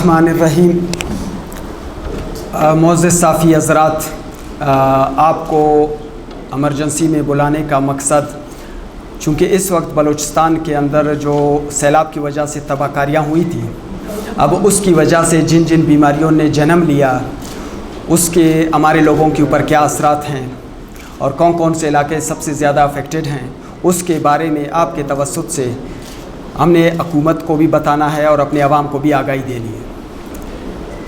बिस्मिल्लाहिर्रहमानिर्रहीम। मुअज़्ज़िज़ साफ़ी हज़रात, आपको एमरजेंसी में बुलाने का मकसद, चूँकि इस वक्त बलूचिस्तान के अंदर जो सैलाब की वजह से तबाहकारियाँ हुई थी, अब उसकी वजह से जिन जिन बीमारियों ने जन्म लिया उसके हमारे लोगों के ऊपर क्या असरात हैं और कौन कौन से इलाके सबसे ज़्यादा अफेक्टेड हैं, उसके बारे में आपके तवस्सुत से हमने हुकूमत को भी बताना है और अपने अवाम को भी आगाही देनी है।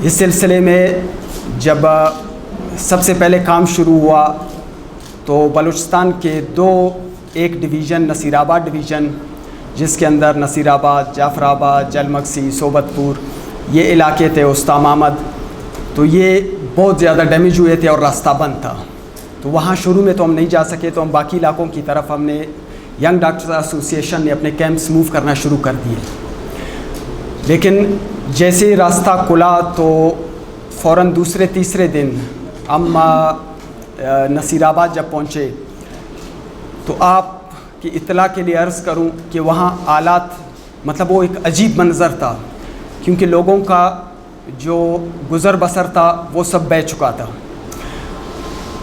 इस सिलसिले में जब सबसे पहले काम शुरू हुआ तो बलूचिस्तान के एक डिवीज़न नसीराबाद डिवीज़न, जिसके अंदर नसीराबाद, जाफराबाद, जलमक्सी, सोबतपुर ये इलाके थे, उस्ताद महमद, तो ये बहुत ज़्यादा डैमेज हुए थे और रास्ता बंद था। तो वहाँ शुरू में तो हम नहीं जा सके, तो हम बाकी इलाकों की तरफ हमने यंग डॉक्टर्स एसोसिएशन ने अपने कैंप्स मूव करना शुरू कर दिए। लेकिन जैसे ही रास्ता खुला तो फ़ौरन दूसरे तीसरे दिन हम नसीराबाद जब पहुँचे तो आपकी इत्तला के लिए अर्ज़ करूं कि वहाँ हालात मतलब वो एक अजीब मंज़र था, क्योंकि लोगों का जो गुज़र बसर था वो सब बह चुका था।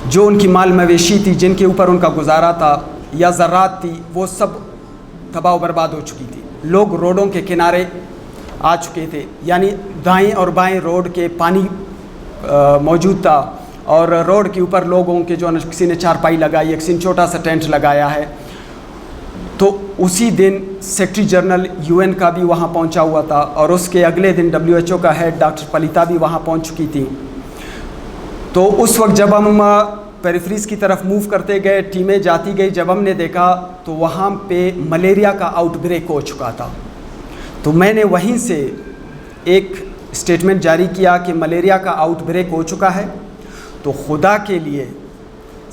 जो उनकी माल मवेशी थी, जिनके ऊपर उनका गुजारा था या ज़रात थी, वो सब तबाह व बर्बाद हो चुकी थी। लोग रोडों के किनारे आ चुके थे, यानी दाएं और बाएं रोड के पानी मौजूद था और रोड के ऊपर लोगों के जो किसी ने चारपाई लगाई है, किसी ने छोटा सा टेंट लगाया है। तो उसी दिन सेक्रेटरी जनरल UN का भी वहाँ पहुँचा हुआ था और उसके अगले दिन WHO का हेड डॉक्टर पलिता भी वहाँ पहुँच चुकी थी। तो उस वक्त जब हम पेरिफेरीज़ की तरफ मूव करते गए, टीमें जाती गई, जब हमने देखा तो वहाँ पे मलेरिया का आउटब्रेक हो चुका था। तो मैंने वहीं से एक स्टेटमेंट जारी किया कि मलेरिया का आउटब्रेक हो चुका है, तो खुदा के लिए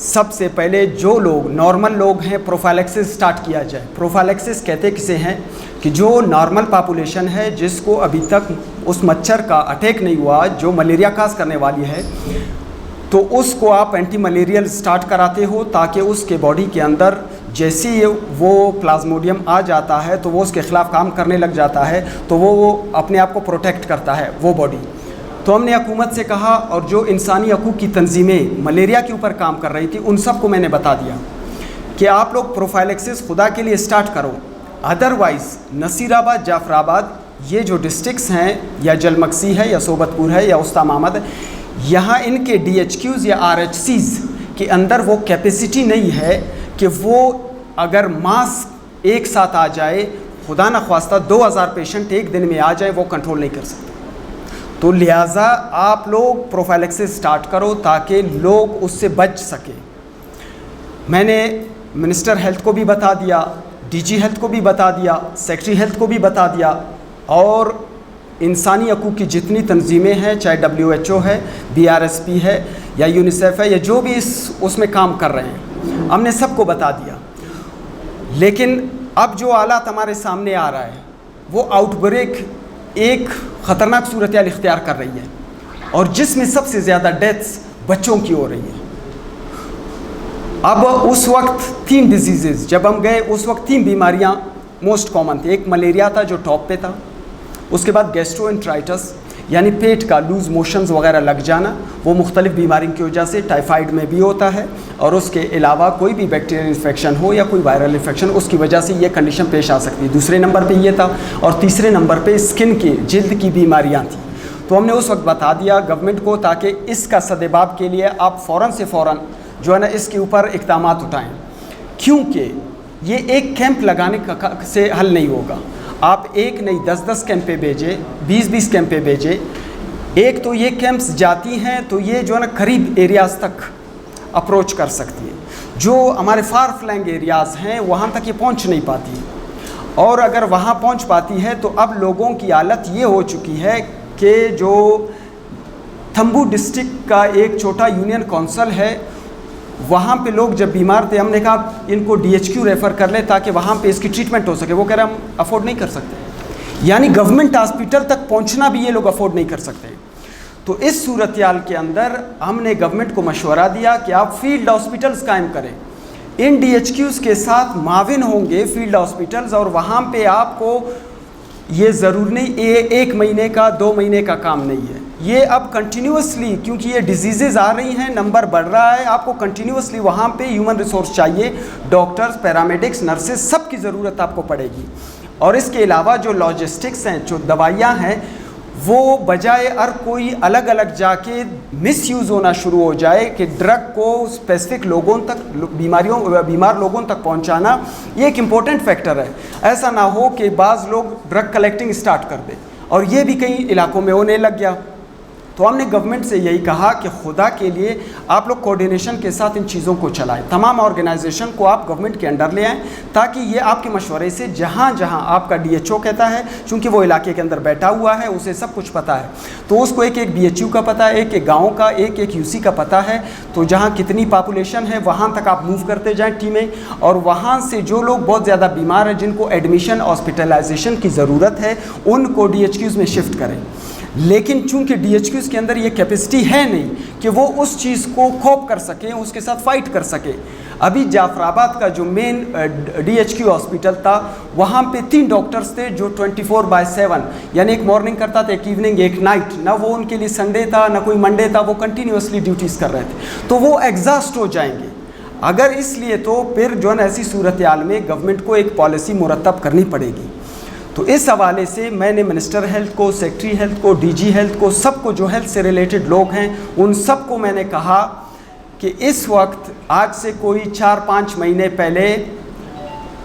सबसे पहले जो लोग नॉर्मल लोग हैं प्रोफाइलैक्सिस स्टार्ट किया जाए। प्रोफाइलैक्सिस कहते किसे हैं कि जो नॉर्मल पॉपुलेशन है, जिसको अभी तक उस मच्छर का अटैक नहीं हुआ जो मलेरिया काज करने वाली है, तो उसको आप एंटी मलेरियल स्टार्ट कराते हो ताकि उसके बॉडी के अंदर जैसे ही वो प्लाज्मोडियम आ जाता है तो वो उसके ख़िलाफ़ काम करने लग जाता है, तो वो अपने आप को प्रोटेक्ट करता है वो बॉडी। तो हमने हुकूमत से कहा और जो इंसानी हकूक़ की तंजीमें मलेरिया के ऊपर काम कर रही थी उन सब को मैंने बता दिया कि आप लोग प्रोफाइलैक्सिस खुदा के लिए स्टार्ट करो, अदरवाइज़ नसीराबाद, जाफराबाद ये जो डिस्ट्रिक्ट्स हैं, या जलमक्सी है या सोबतपुर है या उस्ताद महमद, यहाँ इनके DHQs या RHCs के अंदर वो कैपेसिटी नहीं है कि वो अगर मास एक साथ आ जाए, खुदा न ख्वास्ता 2000 पेशेंट एक दिन में आ जाए, वो कंट्रोल नहीं कर सकते। तो लिहाजा आप लोग प्रोफाइलैक्सिस स्टार्ट करो ताकि लोग उससे बच सकें। मैंने मिनिस्टर हेल्थ को भी बता दिया, DG हेल्थ को भी बता दिया, सेक्रेटरी हेल्थ को भी बता दिया, और इंसानी हकूक़ की जितनी तंजीमें हैं, चाहे WHO है, BRSP है या यूनिसेफ है या जो भी उसमें काम कर रहे हैं, हमने सबको बता दिया। लेकिन अब जो हालात हमारे सामने आ रहा है वो आउटब्रेक एक ख़तरनाक सूरत-ए-हाल इख्तियार कर रही है और जिसमें सबसे ज़्यादा डेथ्स बच्चों की हो रही है। अब उस वक्त 3 डिजीज़ जब हम गए, उस वक्त 3 बीमारियां मोस्ट कॉमन थी। एक मलेरिया था जो टॉप पे था, उसके बाद गैस्ट्रोएंटराइटिस यानी पेट का लूज़ मोशंस वगैरह लग जाना, वो मुख्तलिफ़ बीमारी की वजह से, टाइफाइड में भी होता है, और उसके अलावा कोई भी बैक्टीरियल इन्फेक्शन हो या कोई वायरल इन्फेक्शन, उसकी वजह से ये कंडीशन पेश आ सकती है। दूसरे नंबर पे ये था, और तीसरे नंबर पे स्किन की, जिल्द की बीमारियाँ थी। तो हमने उस वक्त बता दिया गवर्नमेंट को ताकि इसका सदेबाब के लिए आप फ़ौरन से फ़ौरन जो है ना इसके ऊपर इक़दामात उठाएँ, क्योंकि ये एक कैंप लगाने से हल नहीं होगा। आप एक नहीं 10-10 कैंपें भेजें, 20-20 कैंपें भेजें। एक तो ये कैंप्स जाती हैं तो ये जो है ना करीब एरियाज़ तक अप्रोच कर सकती है। जो हमारे फार फ्लैंग एरियाज़ हैं वहाँ तक ये पहुँच नहीं पाती, और अगर वहाँ पहुँच पाती है तो अब लोगों की हालत ये हो चुकी है कि जो थम्बू डिस्ट्रिक्ट का एक छोटा यूनियन काउंसिल है, वहाँ पे लोग जब बीमार थे, हमने कहा इनको DHQ रेफ़र कर ले ताकि वहाँ पे इसकी ट्रीटमेंट हो सके। वो कह रहे हम अफोर्ड नहीं कर सकते, यानी गवर्नमेंट हॉस्पिटल तक पहुँचना भी ये लोग अफोर्ड नहीं कर सकते। तो इस सूरत-ए-हाल के अंदर हमने गवर्नमेंट को मशवरा दिया कि आप फील्ड हॉस्पिटल्स कायम करें। इन DHQs के साथ माविन होंगे फील्ड हॉस्पिटल्स, और वहाँ पे आपको یہ ضرور نہیں ایک مہینے کا 2 مہینے کا کام نہیں ہے، یہ اب کنٹینیوسلی، کیونکہ یہ ڈیزیزز آ رہی ہیں، نمبر بڑھ رہا ہے، آپ کو کنٹینیوسلی وہاں پہ ہیومن ریسورس چاہیے، ڈاکٹرز، پیرامیڈکس، نرسز، سب کی ضرورت آپ کو پڑے گی۔ اور اس کے علاوہ جو لاجسٹکس ہیں، جو دوائیاں ہیں، وہ بجائے ہر کوئی الگ الگ جا کے مس یوز ہونا شروع ہو جائے کہ ڈرگ کو اسپیسیفک لوگوں تک، بیمار لوگوں تک پہنچانا یہ ایک امپورٹنٹ فیکٹر ہے۔ ایسا نہ ہو کہ بعض لوگ ڈرگ کلیکٹنگ اسٹارٹ کر دیں، اور یہ بھی کئی علاقوں میں ہونے لگ گیا۔ تو ہم نے گورنمنٹ سے یہی کہا کہ خدا کے لیے آپ لوگ کوارڈینیشن کے ساتھ ان چیزوں کو چلائیں، تمام آرگنائزیشن کو آپ گورنمنٹ کے انڈر لے آئیں، تاکہ یہ آپ کے مشورے سے جہاں جہاں آپ کا DHO کہتا ہے، چونکہ وہ علاقے کے اندر بیٹھا ہوا ہے، اسے سب کچھ پتہ ہے، تو اس کو ایک ایک BHU کا پتہ ہے، ایک ایک گاؤں کا، ایک ایک UC کا پتہ ہے، تو جہاں کتنی پاپولیشن ہے وہاں تک آپ موو کرتے جائیں ٹیمیں، اور وہاں سے جو لوگ بہت زیادہ بیمار ہیں، جن کو ایڈمیشن ہاسپٹلائزیشن کی ضرورت ہے، ان کو DHQs میں شفٹ کریں۔ لیکن چونکہ DHQs کے اندر یہ کیپیسٹی ہے نہیں کہ وہ اس چیز کو کوپ کر سکیں، اس کے ساتھ فائٹ کر سکیں۔ ابھی جعفر آباد کا جو مین DHQ ہاسپٹل تھا، وہاں پہ 3 ڈاکٹرز تھے جو 24/7، یعنی ایک مارننگ کرتا تھا، ایک ایوننگ، ایک نائٹ، نہ وہ ان کے لیے سنڈے تھا نہ کوئی منڈے تھا، وہ کنٹینیوسلی ڈیوٹیز کر رہے تھے، تو وہ ایگزاسٹ ہو جائیں گے۔ اگر اس لیے تو پھر جو ہے نا ایسی صورتحال میں گورنمنٹ کو ایک پالیسی مرتب کرنی پڑے گی۔ تو اس حوالے سے میں نے منسٹر ہیلتھ کو، سیکٹری ہیلتھ کو، DG ہیلتھ کو، سب کو جو ہیلتھ سے ریلیٹڈ لوگ ہیں، ان سب کو میں نے کہا کہ اس وقت آج سے کوئی 4-5 مہینے پہلے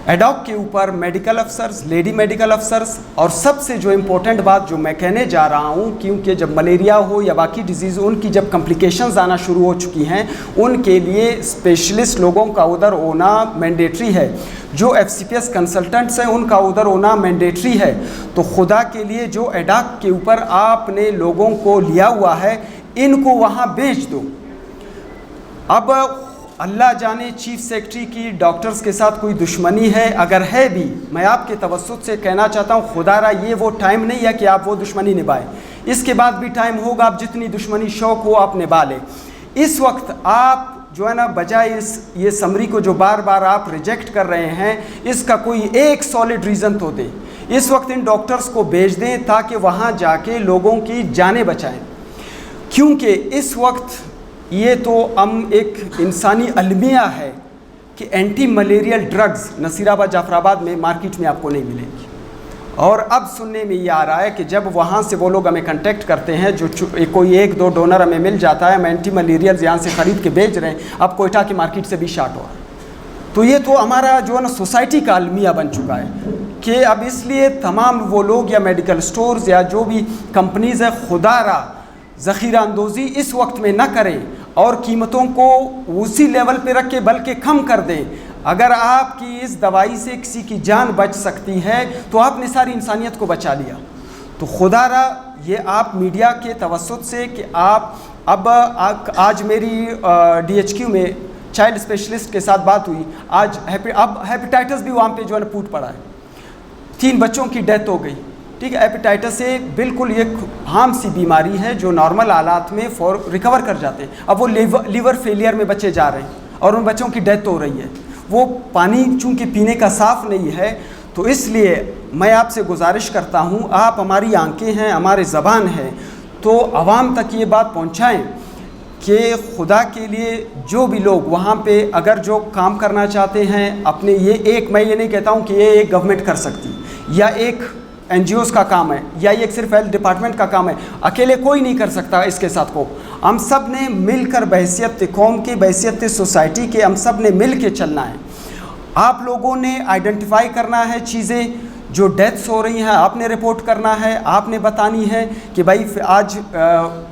ایڈاک کے اوپر میڈیکل افسرز، لیڈی میڈیکل افسرز، اور سب سے جو امپورٹنٹ بات جو میں کہنے جا رہا ہوں، کیونکہ جب ملیریا ہو یا باقی ڈیزیز، ان کی جب کمپلیکیشنز آنا شروع ہو چکی ہیں، ان کے لیے اسپیشلسٹ لوگوں کا ادھر ہونا مینڈیٹری ہے، جو FCPS کنسلٹنٹس ہیں ان کا ادھر ہونا مینڈیٹری ہے۔ تو خدا کے لیے جو ایڈاک کے اوپر آپ نے لوگوں کو لیا ہوا ہے، ان کو وہاں بھیج دو۔ اب اللہ جانے چیف سیکرٹری کی ڈاکٹرز کے ساتھ کوئی دشمنی ہے، اگر ہے بھی، میں آپ کے توسط سے کہنا چاہتا ہوں، خدا را یہ وہ ٹائم نہیں ہے کہ آپ وہ دشمنی نبھائیں، اس کے بعد بھی ٹائم ہوگا، آپ جتنی دشمنی شوق ہو آپ نبھا لیں۔ اس وقت آپ جو ہے نا بجائے یہ سمری کو جو بار بار آپ ریجیکٹ کر رہے ہیں، اس کا کوئی ایک سالڈ ریزن تو دیں، اس وقت ان ڈاکٹرز کو بھیج دیں تاکہ وہاں جا کے لوگوں کی جانیں بچائیں، کیونکہ اس وقت یہ تو ایک انسانی المیہ ہے کہ اینٹی ملیریل ڈرگز نصیر آباد، جعفر آباد میں مارکیٹ میں آپ کو نہیں ملیں گی۔ اور اب سننے میں یہ آ رہا ہے کہ جب وہاں سے وہ لوگ ہمیں کنٹیکٹ کرتے ہیں، جو کوئی 1-2 ڈونر ہمیں مل جاتا ہے، ہم اینٹی ملیریلز یہاں سے خرید کے بیچ رہے ہیں، اب کوئٹہ کی مارکیٹ سے بھی شارٹ ہو رہا ہے۔ تو یہ تو ہمارا جو ہے نا سوسائٹی کا المیہ بن چکا ہے کہ اب اس لیے تمام وہ لوگ یا میڈیکل سٹورز یا جو بھی کمپنیز ہیں، خدا را ذخیرہ اندوزی اس وقت میں نہ کریں اور قیمتوں کو اسی لیول پہ رکھ کے بلکہ کم کر دیں۔ اگر آپ کی اس دوائی سے کسی کی جان بچ سکتی ہے تو آپ نے ساری انسانیت کو بچا لیا۔ تو خدا را یہ آپ میڈیا کے توسط سے کہ آپ اب آج میری DHQ میں چائلڈ اسپیشلسٹ کے ساتھ بات ہوئی، آج اب ہیپیٹائٹس بھی وہاں پہ جو ہے نا پھوٹ پڑا ہے، 3 بچوں کی ڈیتھ ہو گئی، ٹھیک ہے۔ ہیپیٹائٹس سے بالکل ایک عام سی بیماری ہے جو نارمل حالات میں ریکور کر جاتے ہیں، اب وہ لیور فیلئر میں بچے جا رہے ہیں اور ان بچوں کی ڈیتھ ہو رہی ہے۔ وہ پانی چونکہ پینے کا صاف نہیں ہے، تو اس لیے میں آپ سے گزارش کرتا ہوں، آپ ہماری آنکھیں ہیں، ہمارے زبان ہے، تو عوام تک یہ بات پہنچائیں کہ خدا کے لیے جو بھی لوگ وہاں پہ اگر جو کام کرنا چاہتے ہیں اپنے، میں یہ نہیں کہتا ہوں کہ یہ ایک گورنمنٹ کر سکتی یا ایک NGOs کا کام ہے یا یہ صرف ہیلتھ ڈپارٹمنٹ کا کام ہے، اکیلے کوئی نہیں کر سکتا اس کے ساتھ کو۔ ہم سب نے مل کر بحیثیت قوم کے، بحیثیت سوسائٹی کے، ہم سب نے مل کے چلنا ہے۔ آپ لوگوں نے آئیڈینٹیفائی کرنا ہے چیزیں، جو ڈیتھس ہو رہی ہیں آپ نے رپورٹ کرنا ہے، آپ نے بتانی ہے کہ بھائی آج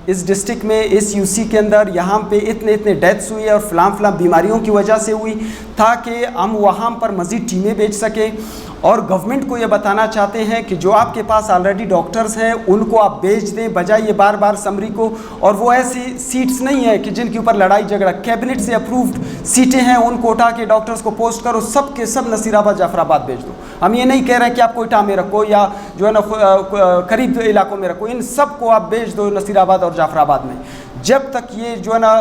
اس ڈسٹرکٹ میں، اس UC کے اندر یہاں پہ اتنے ڈیتھس ہوئی ہے اور فلاں بیماریوں کی وجہ سے ہوئی، تاکہ ہم وہاں پر مزید ٹیمیں بھیج سکیں۔ اور گورنمنٹ کو یہ بتانا چاہتے ہیں کہ جو آپ کے پاس آلریڈی ڈاکٹرز ہیں ان کو آپ بھیج دیں، بجائے یہ بار بار سمری کو۔ اور وہ ایسی سیٹس نہیں ہیں کہ جن کے اوپر لڑائی جھگڑا، کیبنٹ سے اپرووڈ سیٹیں ہیں، ان کو اٹھا کے ڈاکٹرز کو پوسٹ کرو، سب کے سب نصیر آباد، جعفر آباد بھیج دو۔ ہم یہ نہیں کہہ رہے کہ آپ کوئٹہ میں رکھو یا جو ہے نا قریب علاقوں میں رکھو، ان سب کو آپ بھیج دو نصیر آباد اور جعفر آباد میں۔ جب تک یہ جو ہے نا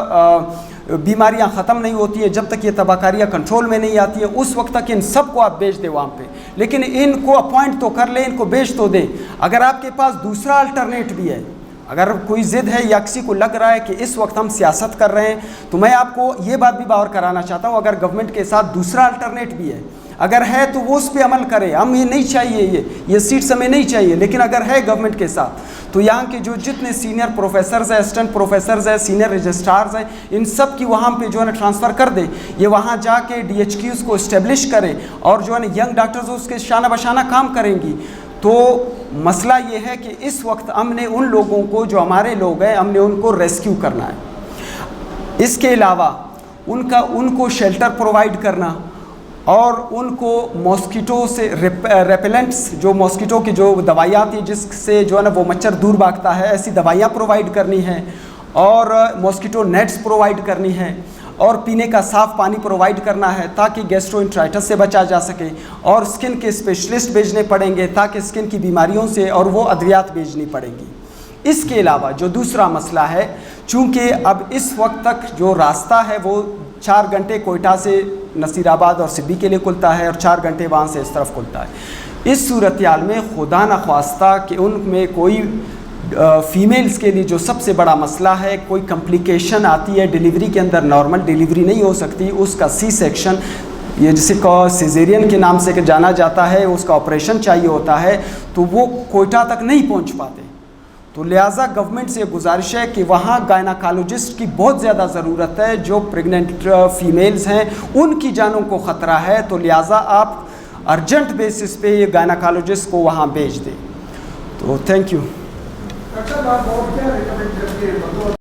बीमारियां ख़त्म नहीं होती है, जब तक ये तबाहकारियाँ कंट्रोल में नहीं आती है, उस वक्त तक इन सबको आप बेच दें वहाँ पे। लेकिन इनको अपॉइंट तो कर लें, इनको बेच तो दें। अगर आपके पास दूसरा अल्टरनेट भी है, अगर कोई ज़िद है या किसी को लग रहा है कि इस वक्त हम सियासत कर रहे हैं, तो मैं आपको ये बात भी बावर कराना चाहता हूँ, अगर गवर्नमेंट के साथ दूसरा अल्टरनेट भी है, अगर है तो वो उस पर अमल करें। हम ये नहीं चाहिए, ये सीट्स हमें नहीं चाहिए, लेकिन अगर है गवर्नमेंट के साथ तो यहाँ के जो जितने सीनियर प्रोफेसर्स हैं, असिस्टेंट प्रोफेसर्स हैं, सीनियर रजिस्ट्रार्स हैं, इन सब की वहाँ पे जो है ना ट्रांसफ़र कर दे। ये वहाँ जाके DHQs को इस्टेब्लिश करें और जो है ना यंग डॉक्टर्स उसके शाना बशाना काम करेंगी। तो मसला ये है कि इस वक्त हमने उन लोगों को, जो हमारे लोग हैं, हमने उनको रेस्क्यू करना है। इसके अलावा उनको शेल्टर प्रोवाइड करना और उनको मॉस्किटो से रेपेलेंट्स, जो मॉस्किटो की जो दवाइयाँ आती हैं जिससे जो है ना वो मच्छर दूर भागता है, ऐसी दवाइयाँ प्रोवाइड करनी है और मॉस्किटो नेट्स प्रोवाइड करनी है और पीने का साफ़ पानी प्रोवाइड करना है ताकि गैस्ट्रोएंटेराइटिस से बचा जा सके। और स्किन के स्पेशलिस्ट भेजने पड़ेंगे ताकि स्किन की बीमारियों से और वो अद्वियात भेजनी पड़ेंगी। इसके अलावा जो दूसरा मसला है, चूँकि अब इस वक्त तक जो रास्ता है वो 4 घंटे कोयटा से नसीराबाद और सिब्बी के लिए खुलता है और 4 घंटे वहाँ से इस तरफ खुलता है। इस सूरत हाल में खुदा न ख्वास्ता कि उनमें कोई फ़ीमेल्स के लिए जो सबसे बड़ा मसला है, कोई कम्प्लिकेशन आती है डिलीवरी के अंदर, नॉर्मल डिलीवरी नहीं हो सकती, उसका सी सेक्शन, ये जिसे सिजेरियन के नाम से जाना जाता है, उसका ऑपरेशन चाहिए होता है, तो वो कोयटा तक नहीं पहुँच पाते। तो लिहाजा गवर्नमेंट से गुजारिश है कि वहाँ गायनाकोलॉजिस्ट की बहुत ज़्यादा ज़रूरत है। जो प्रेग्नेंट फ़ीमेल्स हैं उनकी जानों को ख़तरा है, तो लिहाजा आप अर्जेंट बेसिस पे ये गायनाकोलॉजिस्ट को वहाँ भेज दें। तो थैंक यू।